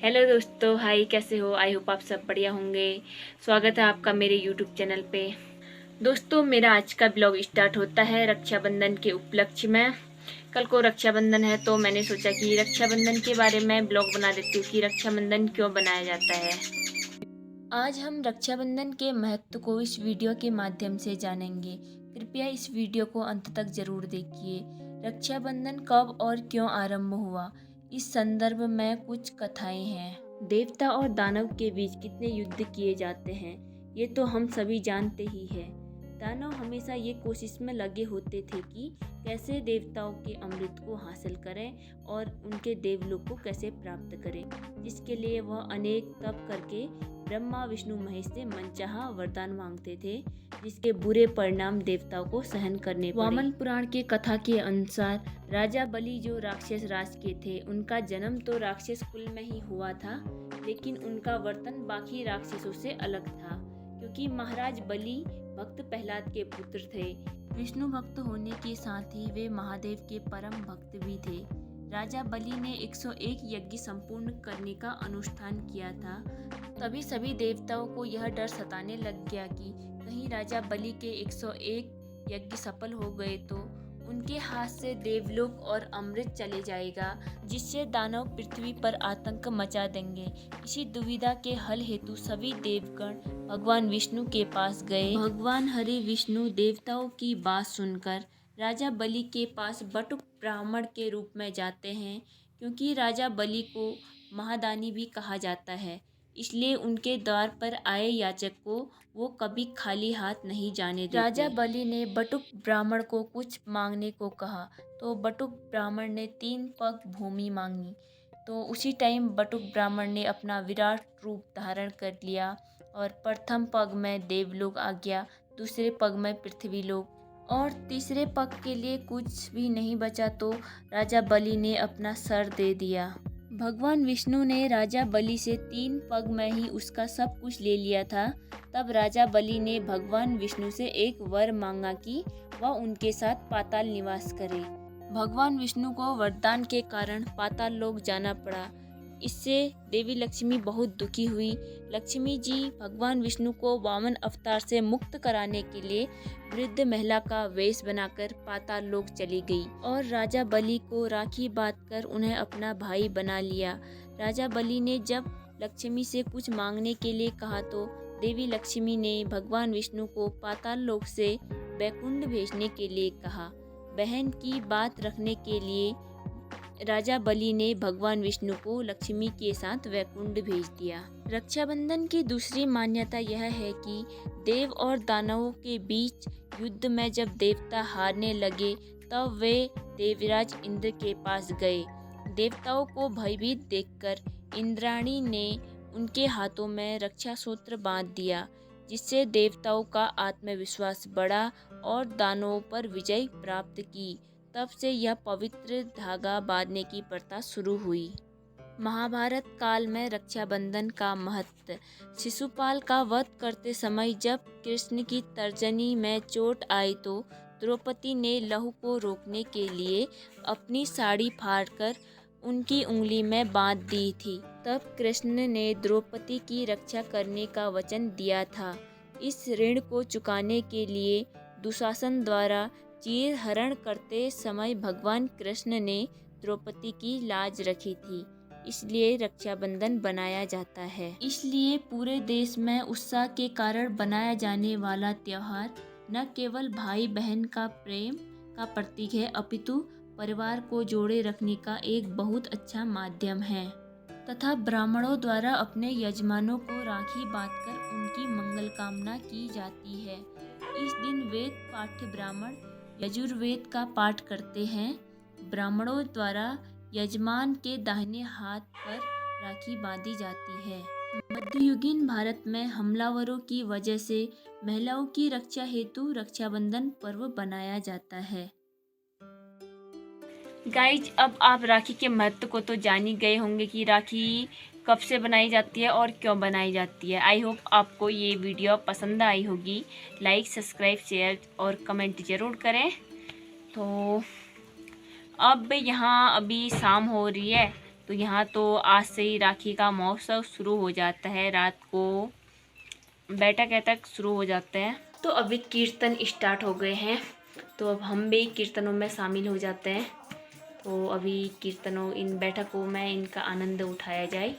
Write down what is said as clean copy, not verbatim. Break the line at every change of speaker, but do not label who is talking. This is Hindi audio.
हेलो दोस्तों, हाय, कैसे हो? आई होप आप सब बढ़िया होंगे। स्वागत है आपका मेरे यूट्यूब चैनल पे। दोस्तों, मेरा आज का ब्लॉग स्टार्ट होता है रक्षाबंधन के उपलक्ष्य में। कल को रक्षाबंधन है तो मैंने सोचा कि रक्षाबंधन के बारे में ब्लॉग बना देती हूँ कि रक्षाबंधन क्यों बनाया जाता है। आज हम रक्षाबंधन के महत्व को इस वीडियो के माध्यम से जानेंगे। कृपया इस वीडियो को अंत तक जरूर देखिए। रक्षाबंधन कब और क्यों आरंभ हुआ, इस संदर्भ में कुछ कथाएं हैं। देवता और दानव के बीच कितने युद्ध किए जाते हैं, ये तो हम सभी जानते ही हैं। दानव हमेशा ये कोशिश में लगे होते थे कि कैसे देवताओं के अमृत को हासिल करें और उनके देवलोक को कैसे प्राप्त करें, जिसके लिए वह अनेक तप करके ब्रह्मा विष्णु महेश से मनचाहा वरदान मांगते थे, जिसके बुरे परिणाम देवताओं को सहन करने पड़े। वामन पुराण के कथा के अनुसार राजा बलि जो राक्षस राज के थे, उनका जन्म तो राक्षस कुल में ही हुआ था, लेकिन उनका वर्तन बाकी राक्षसों से अलग था, क्योंकि महाराज बलि भक्त प्रहलाद के पुत्र थे। विष्णु भक्त होने के साथ ही वे महादेव के परम भक्त भी थे। राजा बलि ने 101 यज्ञ संपूर्ण करने का अनुष्ठान किया था। तभी सभी देवताओं को यह डर सताने लग गया कि कहीं राजा बलि के 101 यज्ञ सफल हो गए तो उनके हाथ से देवलोक और अमृत चले जाएगा, जिससे दानव पृथ्वी पर आतंक मचा देंगे। इसी दुविधा के हल हेतु सभी देवगण भगवान विष्णु के पास गए। भगवान हरि विष्णु देवताओं की बात सुनकर राजा बलि के पास बटुक ब्राह्मण के रूप में जाते हैं, क्योंकि राजा बलि को महादानी भी कहा जाता है, इसलिए उनके द्वार पर आए याचक को वो कभी खाली हाथ नहीं जाने देते। राजा बलि ने बटुक ब्राह्मण को कुछ मांगने को कहा तो बटुक ब्राह्मण ने 3 पग भूमि मांगी। तो उसी टाइम बटुक ब्राह्मण ने अपना विराट रूप धारण कर लिया और प्रथम पग में देवलोक आ गया, दूसरे पग में पृथ्वीलोक और तीसरे पग के लिए कुछ भी नहीं बचा तो राजा बलि ने अपना सर दे दिया। भगवान विष्णु ने राजा बलि से 3 पग में ही उसका सब कुछ ले लिया था। तब राजा बलि ने भगवान विष्णु से एक वर मांगा कि वह उनके साथ पाताल निवास करे। भगवान विष्णु को वरदान के कारण पाताल लोक जाना पड़ा। इससे देवी लक्ष्मी बहुत दुखी हुई। लक्ष्मी जी भगवान विष्णु को वामन अवतार से मुक्त कराने के लिए वृद्ध महिला का वेश बनाकर पाताल लोक चली गई और राजा बलि को राखी बांधकर उन्हें अपना भाई बना लिया। राजा बलि ने जब लक्ष्मी से कुछ मांगने के लिए कहा तो देवी लक्ष्मी ने भगवान विष्णु को पाताल लोक से वैकुंठ भेजने के लिए कहा। बहन की बात रखने के लिए राजा बलि ने भगवान विष्णु को लक्ष्मी के साथ वैकुंठ भेज दिया। रक्षाबंधन की दूसरी मान्यता यह है कि देव और दानवों के बीच युद्ध में जब देवता हारने लगे तब वे देवराज इंद्र के पास गए। देवताओं को भयभीत देखकर इंद्राणी ने उनके हाथों में रक्षा सूत्र बांध दिया, जिससे देवताओं का आत्मविश्वास बढ़ा और दानवों पर विजय प्राप्त की। तब से यह पवित्र धागा बांधने की प्रथा शुरू हुई। महाभारत काल में रक्षाबंधन का महत्व। शिशुपाल का वध करते समय जब कृष्ण की तर्जनी में चोट आई तो द्रौपदी ने लहू को रोकने के लिए अपनी साड़ी फाड़कर उनकी उंगली में बांध दी थी। तब कृष्ण ने द्रौपदी की रक्षा करने का वचन दिया था। इस ऋण को चुकाने के लिए दुशासन द्वारा चीर हरण करते समय भगवान कृष्ण ने द्रौपदी की लाज रखी थी, इसलिए रक्षाबंधन बनाया जाता है। इसलिए पूरे देश में उत्साह के कारण बनाया जाने वाला त्योहार न केवल भाई बहन का प्रेम का प्रतीक है, अपितु परिवार को जोड़े रखने का एक बहुत अच्छा माध्यम है तथा ब्राह्मणों द्वारा अपने यजमानों को राखी बांधकर उनकी मंगल कामना की जाती है। इस दिन वेद पाठ्य ब्राह्मण यजुर्वेद का पाठ करते हैं। ब्राह्मणों द्वारा यजमान के दाहिने हाथ पर राखी बांधी जाती है। मध्ययुगीन भारत में हमलावरों की वजह से महिलाओं की रक्षा हेतु रक्षाबंधन पर्व बनाया जाता है। गाइज, अब आप राखी के महत्व को तो जान ही गए होंगे कि राखी कब से बनाई जाती है और क्यों बनाई जाती है। आई होप आपको ये वीडियो पसंद आई होगी। लाइक, सब्सक्राइब, शेयर और कमेंट ज़रूर करें। तो अब यहाँ अभी शाम हो रही है तो यहाँ तो आज से ही राखी का महोत्सव शुरू हो जाता है, रात को बैठक तक शुरू हो जाते हैं। तो अभी कीर्तन स्टार्ट हो गए हैं, तो अब हम भी कीर्तनों में शामिल हो जाते हैं। तो अभी कीर्तनों इन बैठकों में इनका आनंद उठाया जाए।